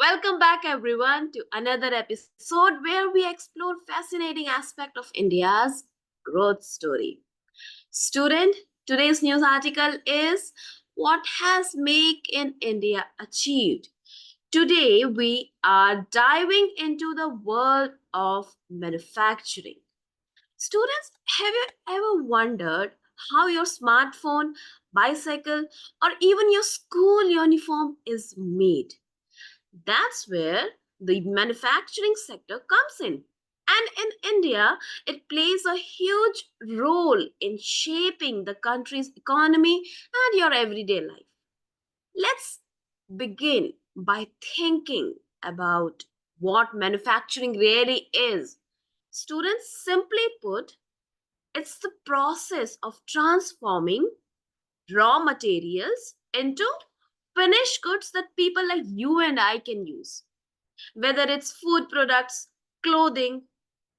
Welcome back everyone to another episode where we explore fascinating aspect of India's growth story. Student, today's news article is what has Make in India achieved. Today we are diving into the world of manufacturing. Students, have you ever wondered how your smartphone, bicycle, or even your school uniform is made? That's where the manufacturing sector comes in. And in India, it plays a huge role in shaping the country's economy and your everyday life. Let's begin by thinking about what manufacturing really is. Students, simply put, it's the process of transforming raw materials into finished goods that people like you and I can use. Whether it's food products, clothing,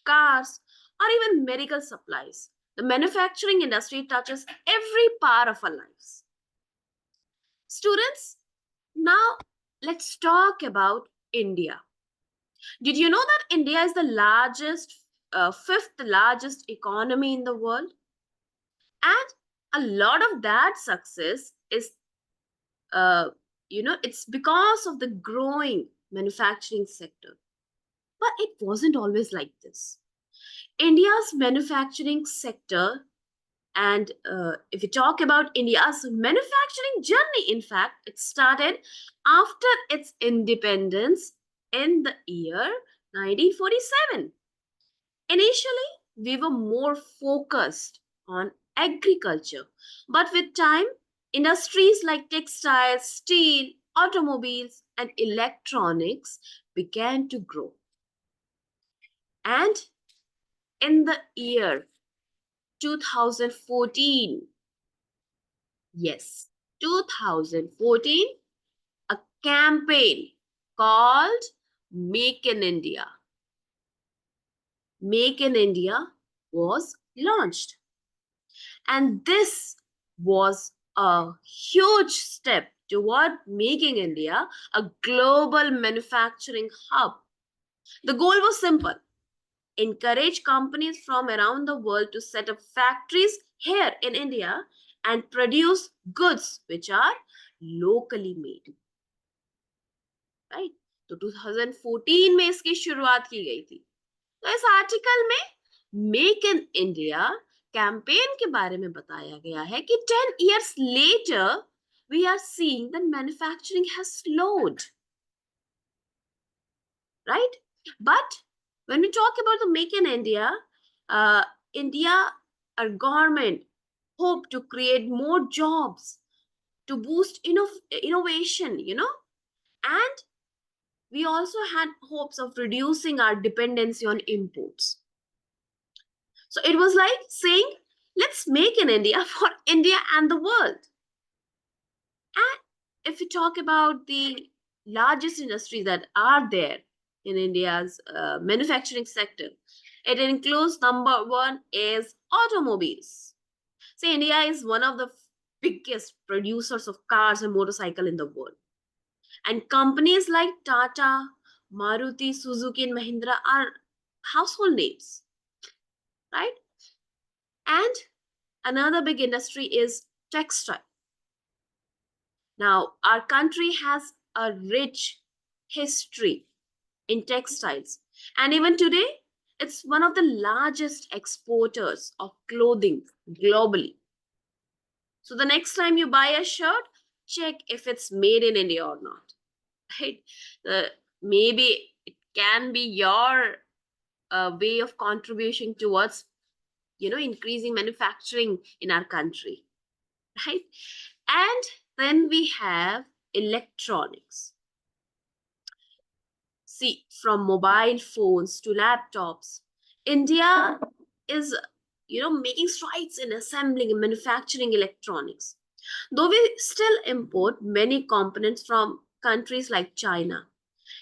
cars, or even medical supplies. The manufacturing industry touches every part of our lives. Students, now let's talk about India. Did you know that India is the fifth largest economy in the world? And a lot of that success is, uh, it's because of the growing manufacturing sector. But it wasn't always like this. India's manufacturing sector, and if we talk about India's manufacturing journey, in fact, it started after its independence in the year 1947. Initially, we were more focused on agriculture, but with time, industries like textiles, steel, automobiles, and electronics began to grow. And in the year 2014, yes, 2014, a campaign called Make in India. Make in India was launched. And this was a huge step toward making India a global manufacturing hub. The goal was simple: encourage companies from around the world to set up factories here in India and produce goods which are locally made. Right, तो 2014 में इसकी शुरुआत की गई थी. तो इस article में मेक इन इंडिया कैंपेन के बारे में बताया गया है कि 10 years later we are seeing that manufacturing has slowed, right? But when we talk about the Make in India, uh, India, our government hope to create more jobs, to boost innovation, and we also had hopes of reducing our dependency on imports. So it was like saying, let's make in India for India and the world. And if we talk about the largest industries that are there in India's manufacturing sector, it includes number one is automobiles. See, India is one of the biggest producers of cars and motorcycle in the world. And companies like Tata, Maruti, Suzuki, and Mahindra are household names, right? And another big industry is textile. Now, our country has a rich history in textiles. And even today, it's one of the largest exporters of clothing globally. So the next time you buy a shirt, check if it's made in India or not. Right? Maybe it can be your way of contribution towards, increasing manufacturing in our country. Right? And then we have electronics. See, from mobile phones to laptops, India is, making strides in assembling and manufacturing electronics. Though we still import many components from countries like China,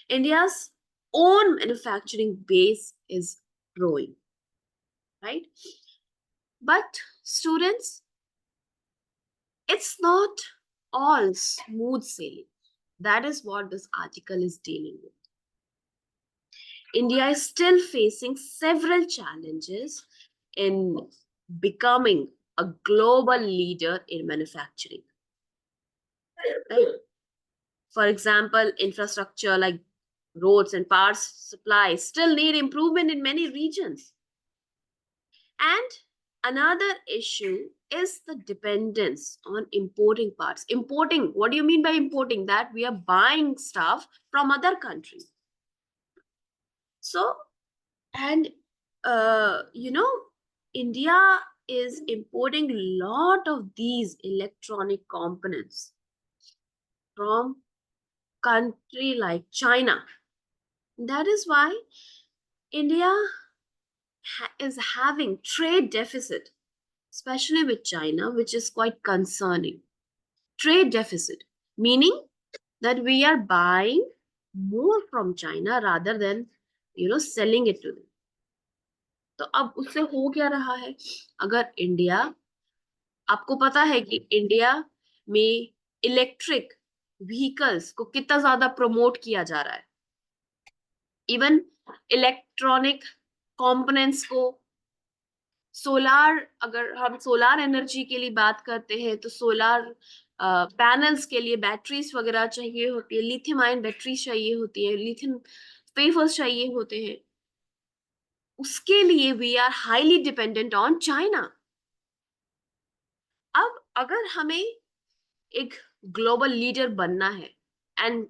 India's own manufacturing base is growing, right? But students, it's not all smooth sailing. That is what this article is dealing with. India is still facing several challenges in becoming a global leader in manufacturing. Right? For example, infrastructure like roads and power supply still need improvement in many regions. And another issue is the dependence on importing parts. Importing, what do you mean by importing? That we are buying stuff from other countries. So, and India is importing a lot of these electronic components from country like China. That is why India is having trade deficit, especially with China, which is quite concerning. Trade deficit, meaning that we are buying more from China rather than selling it to them. तो अब उससे हो क्या रहा है? अगर India, आपको पता है कि इंडिया में इलेक्ट्रिक व्हीकल्स को कितना ज्यादा प्रमोट किया जा रहा है, इवन इलेक्ट्रॉनिक कंपोनेंट्स को, सोलार, अगर हम सोलार एनर्जी के लिए बात करते हैं तो सोलार पैनल्स के लिए बैटरीज वगैरह चाहिए होती है, लिथियम आयन बैटरीज चाहिए होती है, लिथियम वेफर्स चाहिए होते हैं, उसके लिए we are highly dependent on China. अब अगर हमें एक ग्लोबल लीडर बनना है and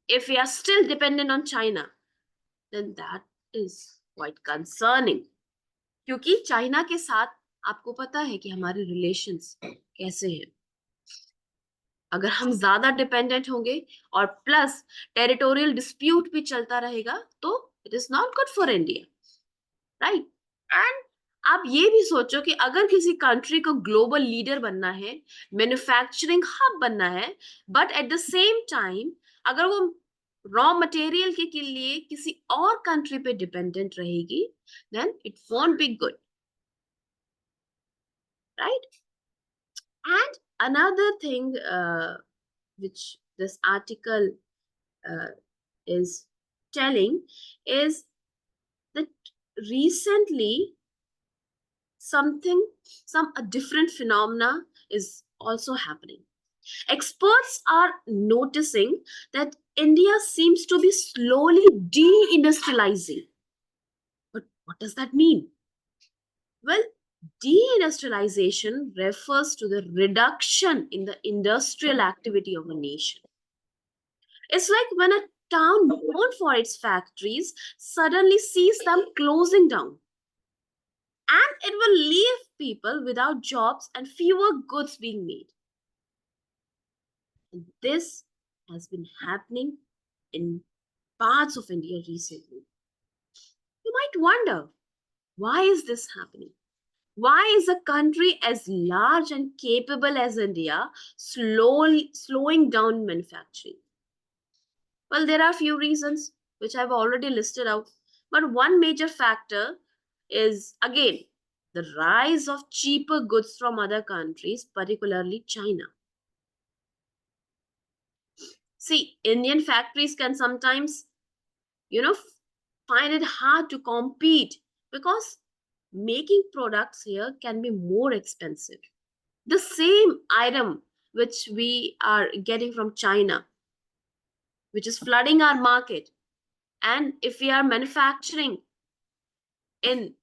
if we are still dependent on China, then that is quite concerning. क्योंकि चाइना के साथ आपको पता है कि हमारे रिलेशंस कैसे हैं. अगर हम ज्यादा डिपेंडेंट होंगे और प्लस टेरिटोरियल डिस्प्यूट भी चलता रहेगा तो it is not good for India, right? And आप ये भी सोचो कि अगर किसी कंट्री को ग्लोबल लीडर बनना है, मैन्युफैक्चरिंग हब बनना है, but at the same time अगर वो रॉ मटेरियल के लिए किसी और कंट्री पे डिपेंडेंट रहेगी, then it won't be good, right? And another thing which this article uh, is telling is that recently a different phenomena is also happening. Experts are noticing that India seems to be slowly deindustrializing. But what does that mean? Well, deindustrialization refers to the reduction in the industrial activity of a nation. It's like when a town known for its factories suddenly sees them closing down. And it will leave people without jobs and fewer goods being made. And this has been happening in parts of India recently. You might wonder, why is this happening? Why is a country as large and capable as India slowing down manufacturing? Well, there are a few reasons which I've already listed out. But one major factor is, again, the rise of cheaper goods from other countries, particularly China. See, Indian factories can sometimes, find it hard to compete because making products here can be more expensive. The same item which we are getting from China, which is flooding our market, and if we are manufacturing in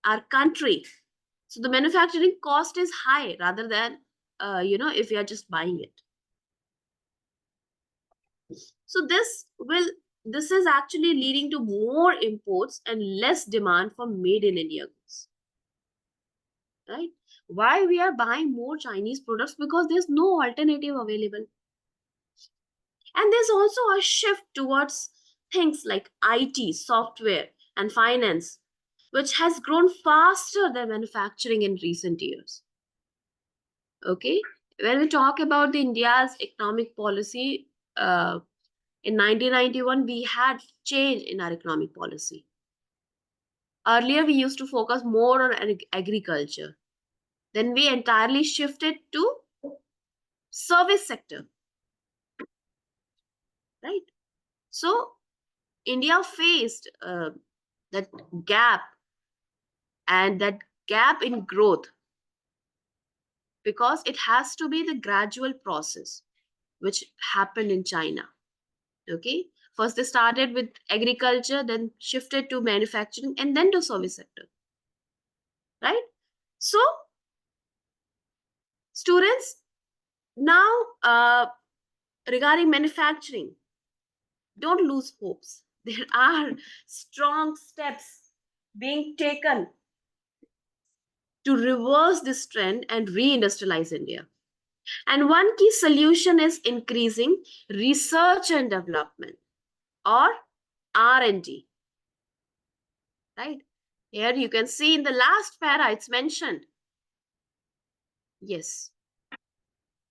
our country, so the manufacturing cost is high rather than if we are just buying it. So this is actually leading to more imports and less demand for made in India goods, right? Why we are buying more Chinese products? Because there's no alternative available. And there's also a shift towards things like IT, software, and finance, which has grown faster than manufacturing in recent years. Okay, when we talk about the India's economic policy, in 1991 we had change in our economic policy. Earlier we used to focus more on agriculture, then we entirely shifted to service sector. So India faced that gap, and that gap in growth, because it has to be the gradual process which happened in China. Okay, first they started with agriculture, then shifted to manufacturing, and then to service sector, right? So students, now regarding manufacturing, don't lose hopes. There are strong steps being taken to reverse this trend and reindustrialize India. And one key solution is increasing research and development, or R&D, right? Here you can see in the last para it's mentioned. Yes,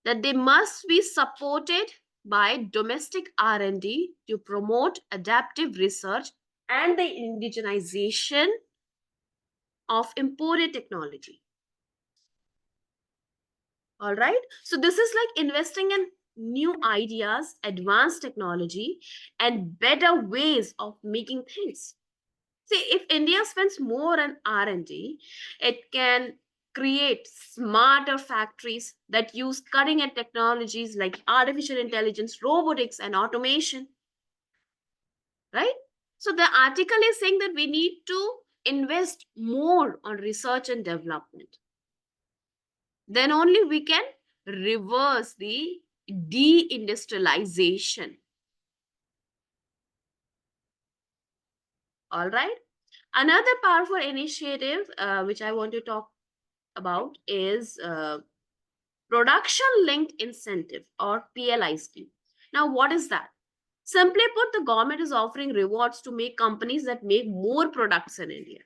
that they must be supported by domestic R&D to promote adaptive research and the indigenization of imported technology. All right. So this is like investing in new ideas, advanced technology, and better ways of making things. See, if India spends more on R&D, it can create smarter factories that use cutting edge technologies like artificial intelligence, robotics, and automation, right? So the article is saying that we need to invest more on research and development. Then only we can reverse the deindustrialization. All right. Another powerful initiative which I want to talk about is production linked incentive, or PLI scheme. Now, what is that? Simply put, the government is offering rewards to make companies that make more products in India.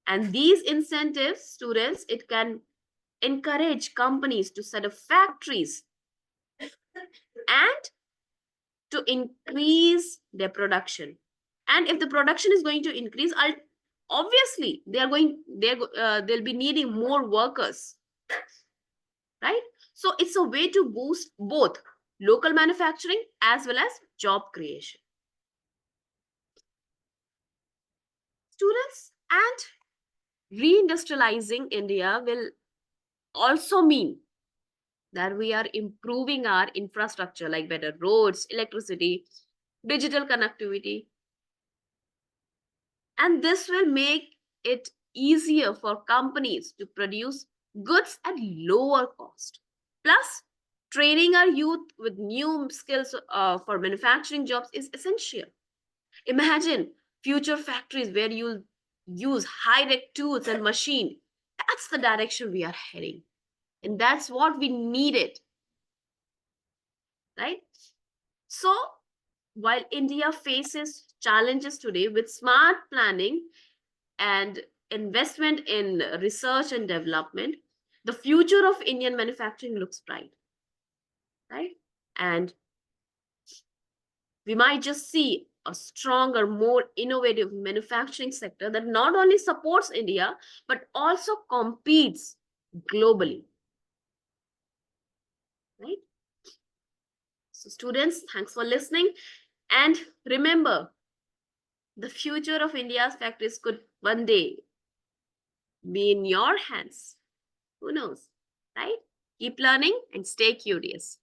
And these incentives, students, it can encourage companies to set up factories and to increase their production. And if the production is going to increase, obviously they'll be needing more workers, right? So it's a way to boost both local manufacturing as well as job creation. Students, and reindustrializing India will also mean that we are improving our infrastructure like better roads, electricity, digital connectivity, and this will make it easier for companies to produce goods at lower cost. Plus, training our youth with new skills for manufacturing jobs is essential. Imagine future factories where you'll use high-tech tools and machine. That's the direction we are heading, and that's what we needed, right? So while India faces challenges today, with smart planning and investment in research and development, the future of Indian manufacturing looks bright, right? And we might just see a stronger, more innovative manufacturing sector that not only supports India, but also competes globally, right? So students, thanks for listening. And remember, the future of India's factories could one day be in your hands. Who knows, right? Keep learning and stay curious.